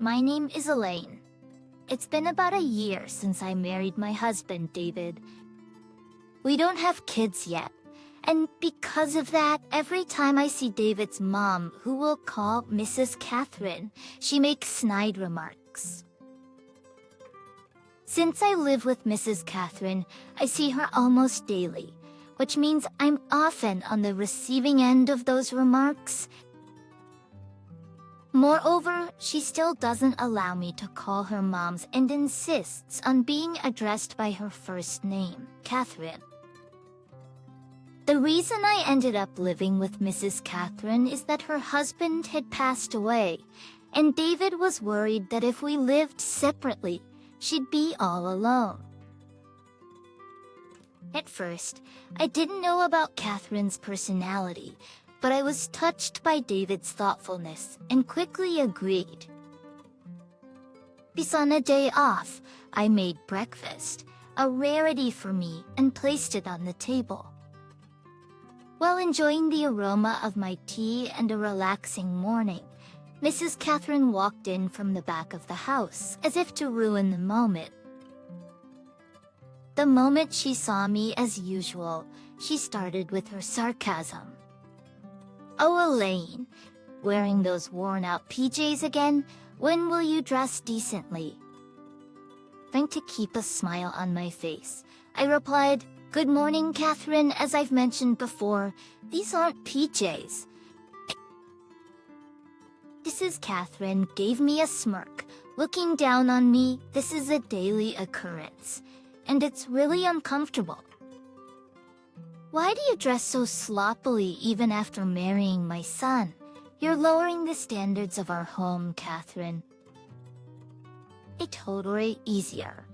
My name is Elaine. It's been about a year since I married my husband, David. We don't have kids yet, and because of that, every time I see David's mom, who we'll call Mrs. Catherine, she makes snide remarks. Since I live with Mrs. Catherine, I see her almost daily, which means I'm often on the receiving end of those remarks. Moreover, she still doesn't allow me to call her moms and insists on being addressed by her first name, Catherine. The reason I ended up living with Mrs. Catherine is that her husband had passed away, and David was worried that if we lived separately, she'd be all alone. At first, I didn't know about Catherine's personality, but I was touched by David's thoughtfulness and quickly agreed. On a day off, I made breakfast, a rarity for me, and placed it on the table. While enjoying the aroma of my tea and a relaxing morning, Mrs. Catherine walked in from the back of the house, as if to ruin the moment. The moment she saw me as usual, she started with her sarcasm. "Oh, Elaine, wearing those worn-out PJs again? When will you dress decently?" Trying to keep a smile on my face, I replied, "Good morning, Catherine. As I've mentioned before, these aren't PJs." Mrs. Catherine gave me a smirk, looking down on me. "This is a daily occurrence, and it's really uncomfortable. Why do you dress so sloppily even after marrying my son? You're lowering the standards of our home, Catherine." I told her easier.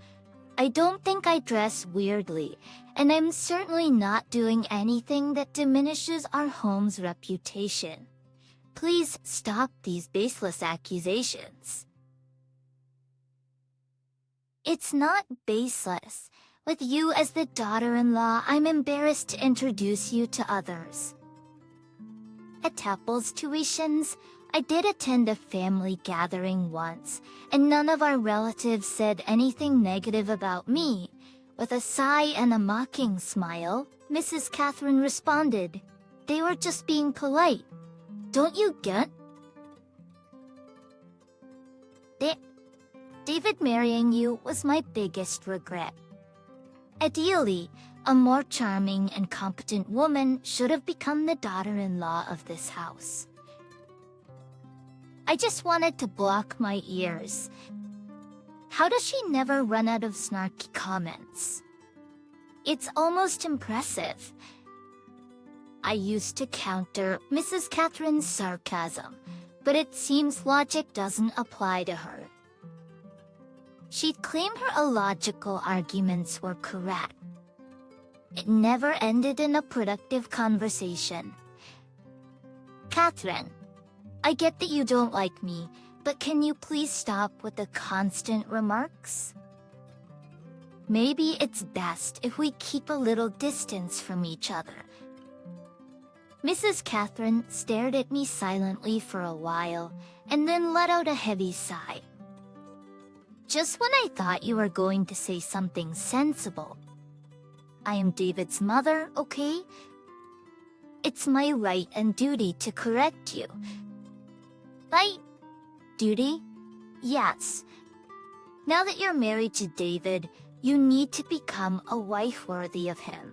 I don't think I dress weirdly, and I'm certainly not doing anything that diminishes our home's reputation. Please stop these baseless accusations. It's not baseless. With you as the daughter-in-law, I'm embarrassed to introduce you to others. At Tapple's tuitions, I did attend a family gathering once, and none of our relatives said anything negative about me. With a sigh and a mocking smile, Mrs. Catherine responded, "They were just being polite. Don't you get?" David marrying you was my biggest regret. Ideally, a more charming and competent woman should have become the daughter-in-law of this house. I just wanted to block my ears. How does she never run out of snarky comments? It's almost impressive. I used to counter Mrs. Catherine's sarcasm, but it seems logic doesn't apply to her. She'd claim her illogical arguments were correct. It never ended in a productive conversation. "Catherine, I get that you don't like me, but can you please stop with the constant remarks? Maybe it's best if we keep a little distance from each other." Mrs. Catherine stared at me silently for a while, and then let out a heavy sigh. "Just when I thought you were going to say something sensible. I am David's mother, okay? It's my right and duty to correct you." "Right? Duty? Yes. Now that you're married to David, you need to become a wife worthy of him."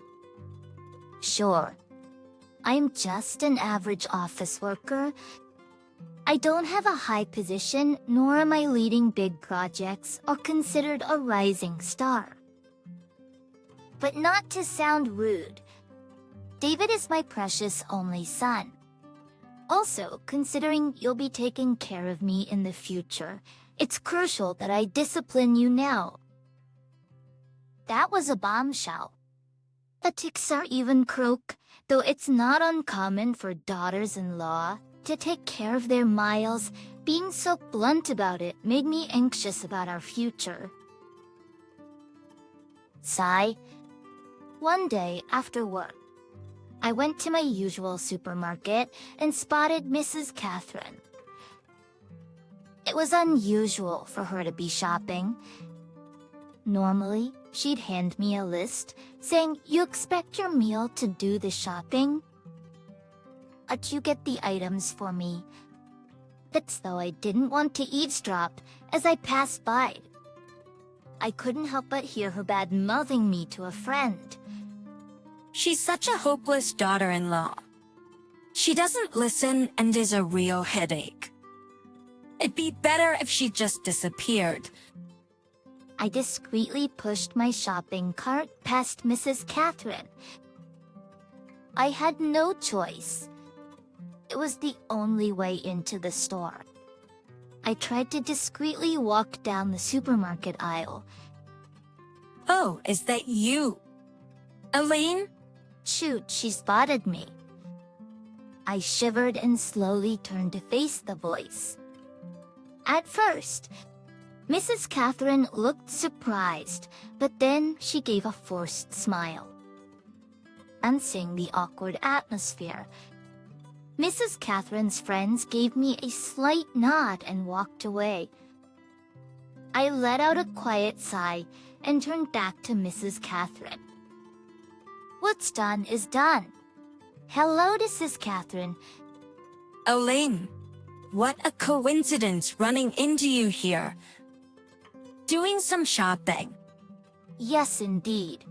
"Sure. I'm just an average office worker. I don't have a high position, nor am I leading big projects or considered a rising star. But not to sound rude, David is my precious only son. Also, considering you'll be taking care of me in the future, it's crucial that I discipline you now." That was a bombshell. The ticks are even croak, though it's not uncommon for daughters-in-law to take care of their miles. Being so blunt about it made me anxious about our future. Sigh. One day after work, I went to my usual supermarket and spotted Mrs. Catherine. It was unusual for her to be shopping. Normally, she'd hand me a list saying, "You expect your meal to do the shopping? But you get the items for me." It's though I didn't want to eavesdrop as I passed by. I couldn't help but hear her bad-mouthing me to a friend. She's such a hopeless daughter-in-law. She doesn't listen and is a real headache. It'd be better if she just disappeared. I discreetly pushed my shopping cart past Mrs. Catherine. I had no choice. It was the only way into the store. I tried to discreetly walk down the supermarket aisle. Oh, is that you? Elaine? Shoot, she spotted me. I shivered and slowly turned to face the voice. At first, Mrs. Catherine looked surprised, but then she gave a forced smile. Sensing the awkward atmosphere, Mrs. Catherine's friends gave me a slight nod and walked away. I let out a quiet sigh and turned back to Mrs. Catherine. What's done is done. Hello, Mrs. Catherine. Elaine, what a coincidence running into you here. Doing some shopping. Yes, indeed.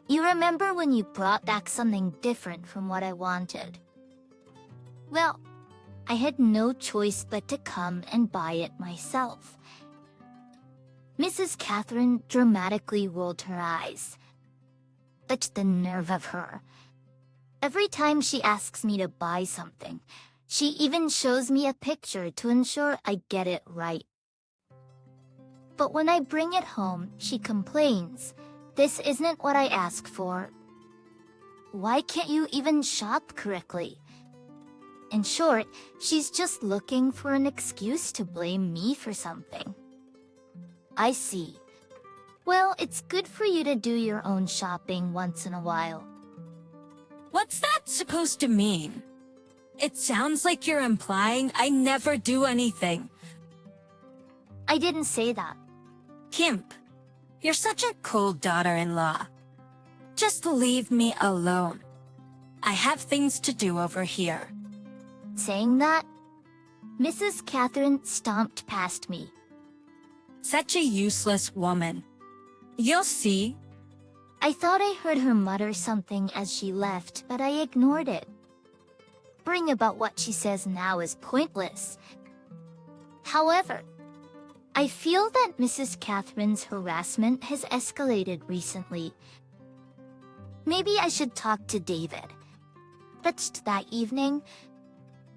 You remember when you brought back something different from what I wanted? Well, I had no choice but to come and buy it myself. Mrs. Catherine dramatically rolled her eyes. That's the nerve of her. Every time she asks me to buy something, she even shows me a picture to ensure I get it right. But when I bring it home, she complains. This isn't what I asked for. Why can't you even shop correctly? In short, she's just looking for an excuse to blame me for something. I see. Well, it's good for you to do your own shopping once in a while. What's that supposed to mean? It sounds like you're implying I never do anything. I didn't say that. Kimp, you're such a cold daughter-in-law. Just leave me alone. I have things to do over here. Saying that, Mrs. Catherine stomped past me. Such a useless woman. You'll see. I thought I heard her mutter something as she left, but I ignored it. Worrying about what she says now is pointless. However, I feel that Mrs. Catherine's harassment has escalated recently. Maybe I should talk to David. But that evening,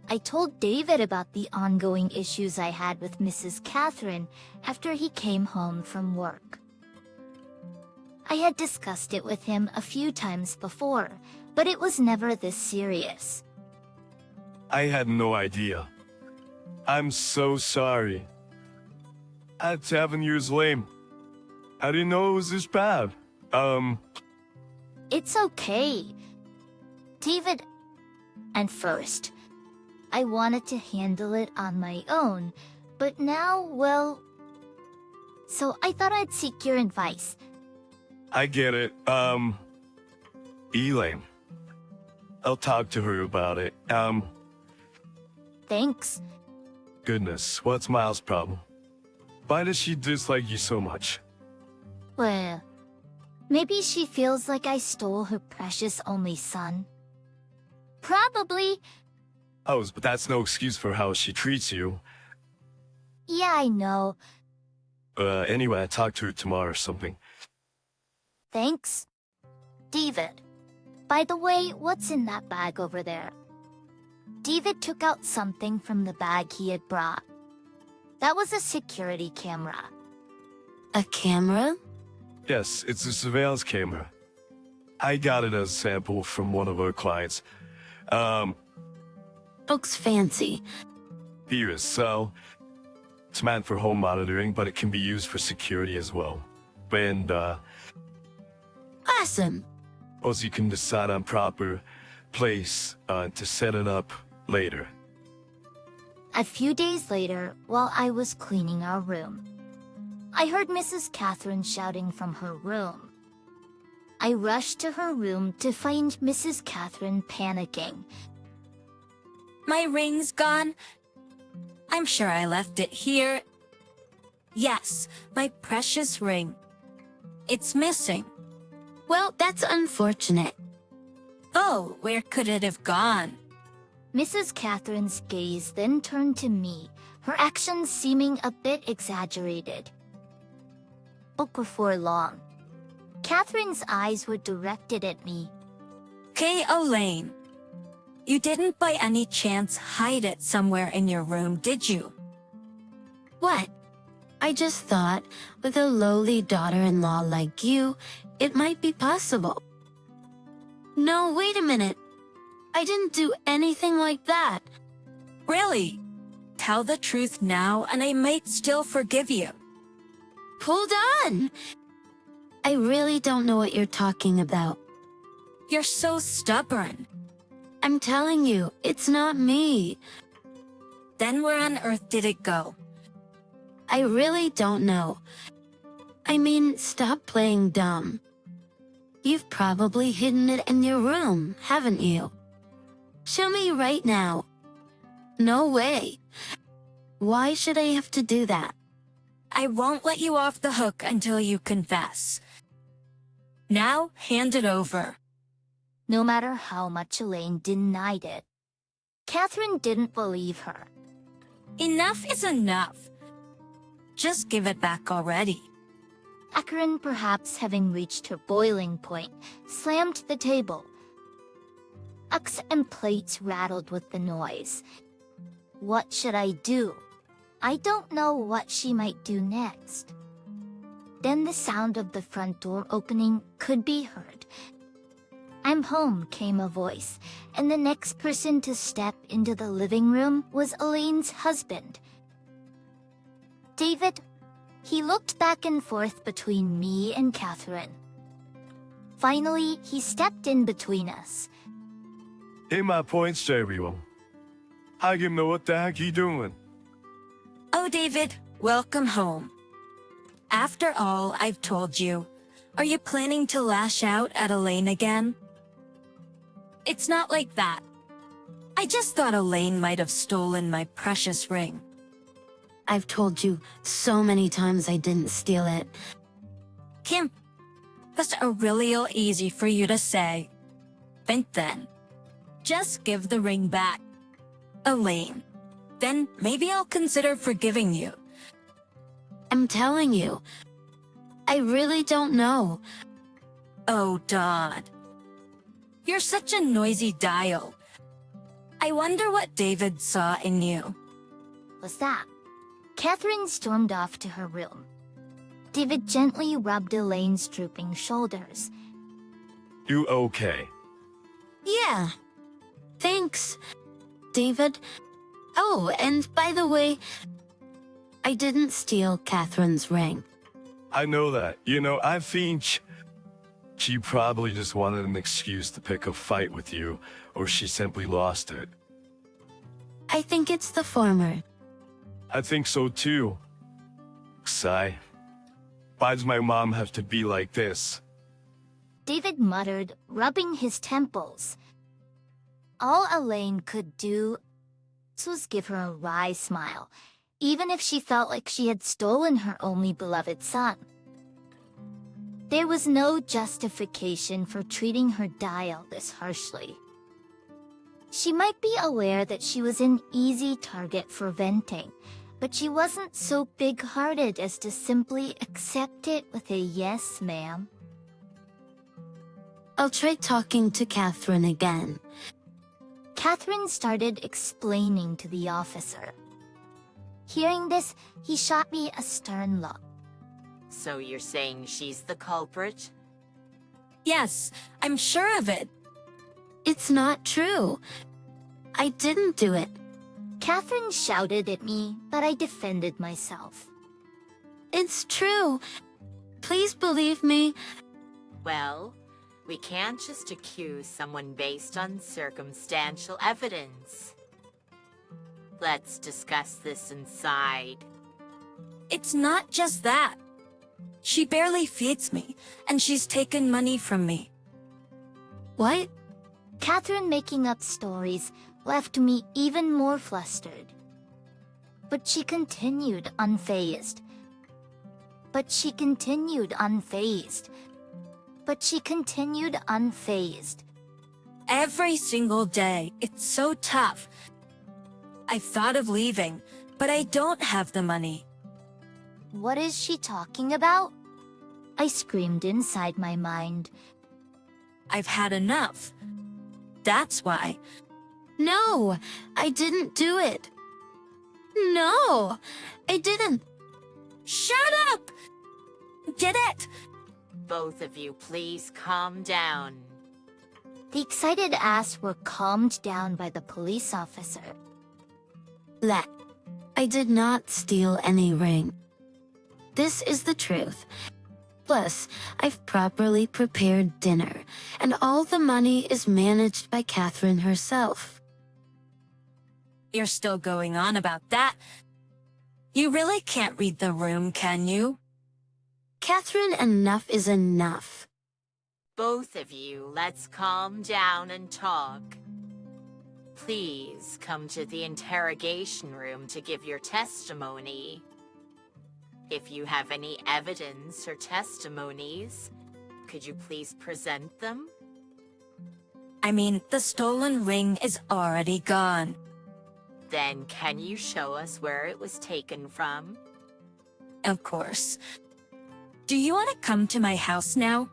I told David about the ongoing issues I had with Mrs. Catherine after he came home from work. I had discussed it with him a few times before, but it was never this serious. I had no idea. I'm so sorry. At 7 years lame. I didn't know it was this bad. It's okay. David, and first, I wanted to handle it on my own, but now, well... So I thought I'd seek your advice. I get it. Elaine. I'll talk to her about it. Thanks. Goodness, what's Miles' problem? Why does she dislike you so much? Well, maybe she feels like I stole her precious only son. Probably. Oh, but that's no excuse for how she treats you. Yeah, I know. Anyway, I'll talk to her tomorrow or something. Thanks. David. By the way, what's in that bag over there? David took out something from the bag he had brought. That was a security camera. A camera? Yes, it's a surveillance camera. I got it as a sample from one of our clients. Looks fancy. Here is so. It's meant for home monitoring, but it can be used for security as well. And, Awesome. also you can decide on proper place, to set it up later. A few days later, while I was cleaning our room, I heard Mrs. Catherine shouting from her room. I rushed to her room to find Mrs. Catherine panicking. My ring's gone. I'm sure I left it here. Yes, my precious ring. It's missing. Well, that's unfortunate. Oh, where could it have gone? Mrs. Catherine's gaze then turned to me, her actions seeming a bit exaggerated. But before long, Catherine's eyes were directed at me. Kay Elaine, you didn't by any chance hide it somewhere in your room, did you? What? I just thought, with a lowly daughter-in-law like you, it might be possible. No, wait a minute. I didn't do anything like that. Really? Tell the truth now and I might still forgive you. Hold on! I really don't know what you're talking about. You're so stubborn. I'm telling you, it's not me. Then where on earth did it go? I really don't know. I mean, stop playing dumb. You've probably hidden it in your room, haven't you? Show me right now. No way. Why should I have to do that? I won't let you off the hook until you confess. Now, hand it over. No matter how much Elaine denied it, Catherine didn't believe her. Enough is enough. Just give it back already. Catherine, perhaps having reached her boiling point, slammed the table. Cups and plates rattled with the noise. What should I do? I don't know what she might do next. Then the sound of the front door opening could be heard. "I'm home," came a voice, and the next person to step into the living room was Elaine's husband. David. He looked back and forth between me and Catherine. Finally, he stepped in between us. Hey, my points to everyone. I give know what the heck you doing. Oh, David, welcome home. After all I've told you, are you planning to lash out at Elaine again? It's not like that. I just thought Elaine might have stolen my precious ring. I've told you so many times I didn't steal it. Kim, that's a really easy for you to say. Think then. Just give the ring back. Elaine, then maybe I'll consider forgiving you. I'm telling you, I really don't know. Oh, Dodd. You're such a noisy dial. I wonder what David saw in you. Was that? Catherine stormed off to her room. David gently rubbed Elaine's drooping shoulders. You okay? Yeah. Thanks, David. Oh, and by the way, I didn't steal Catherine's ring. I know that. You know, I think she probably just wanted an excuse to pick a fight with you, or she simply lost it. I think it's the former. I think so too. Sigh. Why does my mom have to be like this? David muttered, rubbing his temples. All Elaine could do was give her a wry smile, even if she felt like she had stolen her only beloved son. There was no justification for treating her dial this harshly. She might be aware that she was an easy target for venting, but she wasn't so big-hearted as to simply accept it with a yes, ma'am. I'll try talking to Catherine again. Catherine started explaining to the officer. Hearing this, he shot me a stern look. So you're saying she's the culprit? Yes, I'm sure of it. It's not true. I didn't do it. Catherine shouted at me, but I defended myself. It's true. Please believe me. Well, we can't just accuse someone based on circumstantial evidence. Let's discuss this inside. It's not just that. She barely feeds me, and she's taken money from me. What? Catherine making up stories left me even more flustered. But she continued unfazed. But she continued unfazed. But she continued unfazed. Every single day, it's so tough. I thought of leaving, but I don't have the money. What is she talking about? I screamed inside my mind. I've had enough. That's why. No, I didn't do it. No, I didn't. Shut up! Get it? Both of you, please calm down. The excited ass were calmed down by the police officer. I did not steal any ring. This is the truth. Plus, I've properly prepared dinner, and all the money is managed by Catherine herself. You're still going on about that. You really can't read the room, can you? Catherine, enough is enough. Both of you, let's calm down and talk. Please come to the interrogation room to give your testimony. If you have any evidence or testimonies, could you please present them? I mean, the stolen ring is already gone. Then can you show us where it was taken from? Of course. Do you want to come to my house now?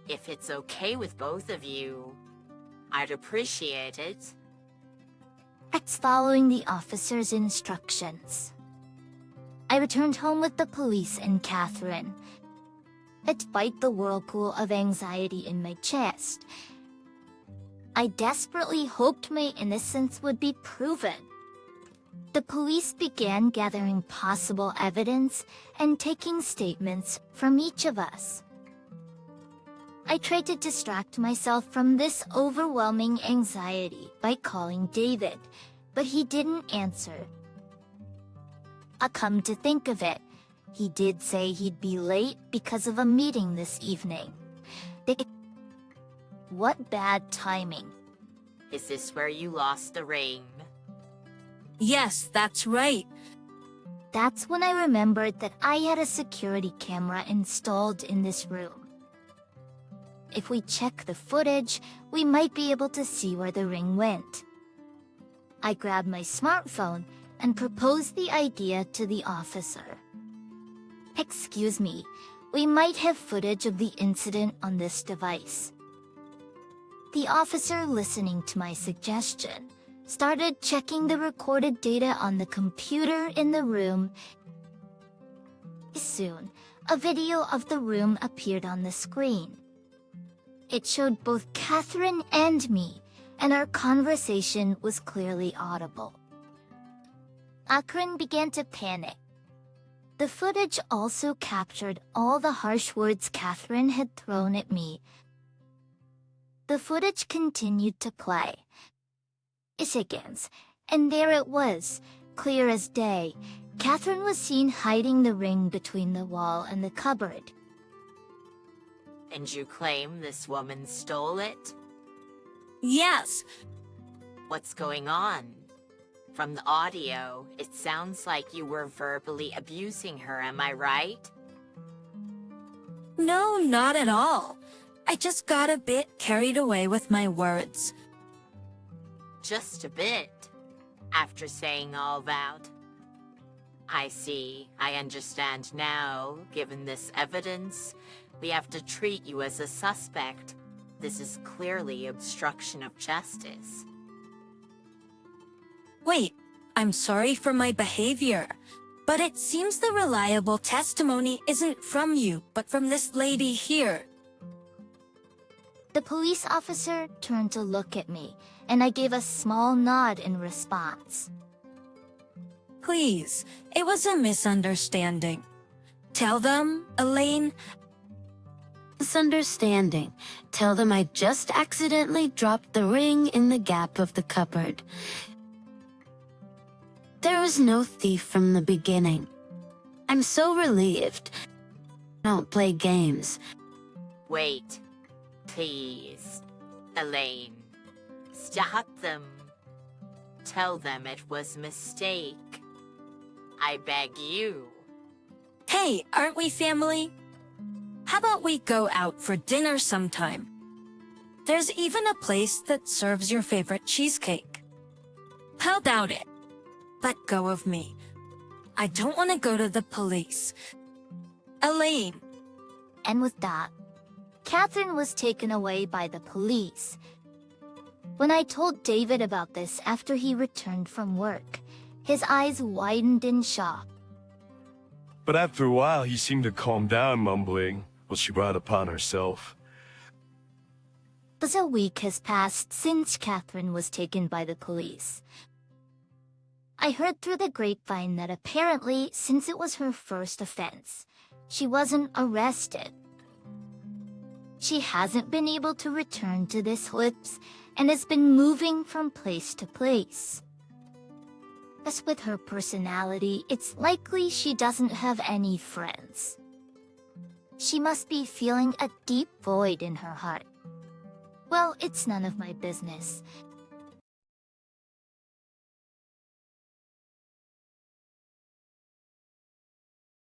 If it's okay with both of you, I'd appreciate it. It's following the officer's instructions. I returned home with the police and Catherine. Despite the whirlpool of anxiety in my chest, I desperately hoped my innocence would be proven. The police began gathering possible evidence and taking statements from each of us. I tried to distract myself from this overwhelming anxiety by calling David, but he didn't answer. Come to think of it, he did say he'd be late because of a meeting this evening. What bad timing. Is this where you lost the ring? Yes, that's right. That's when I remembered that I had a security camera installed in this room. If we check the footage, we might be able to see where the ring went. I grabbed my smartphone and proposed the idea to the officer. Excuse me, we might have footage of the incident on this device. The officer, listening to my suggestion, started checking the recorded data on the computer in the room. Soon, a video of the room appeared on the screen. It showed both Catherine and me, and our conversation was clearly audible. Akron began to panic. The footage also captured all the harsh words Catherine had thrown at me. The footage continued to play. Seconds, and there it was, clear as day. Catherine was seen hiding the ring between the wall and the cupboard. And you claim this woman stole it? Yes. What's going on? From the audio, it sounds like you were verbally abusing her, am I right? No, not at all. I just got a bit carried away with my words. Just a bit. After saying all that. I see. I understand now. Given this evidence, we have to treat you as a suspect. This is clearly obstruction of justice. Wait, I'm sorry for my behavior, but it seems the reliable testimony isn't from you, but from this lady here. The police officer turned to look at me, and I gave a small nod in response. Please, it was a misunderstanding. Tell them, Elaine. Misunderstanding. Tell them I just accidentally dropped the ring in the gap of the cupboard. There was no thief from the beginning. I'm so relieved. Don't play games. Wait. Please. Elaine. Stop them. Tell them it was a mistake. I beg you. Hey, aren't we family? How about we go out for dinner sometime? There's even a place that serves your favorite cheesecake. How about it? Let go of me. I don't want to go to the police. Elaine. And with that, Catherine was taken away by the police. When I told David about this after he returned from work, his eyes widened in shock. But after a while, he seemed to calm down, mumbling what she brought upon herself. But a week has passed since Catherine was taken by the police. I heard through the grapevine that apparently, since it was her first offense, she wasn't arrested. She hasn't been able to return to this Hlips and has been moving from place to place. As with her personality, it's likely she doesn't have any friends. She must be feeling a deep void in her heart. Well, it's none of my business.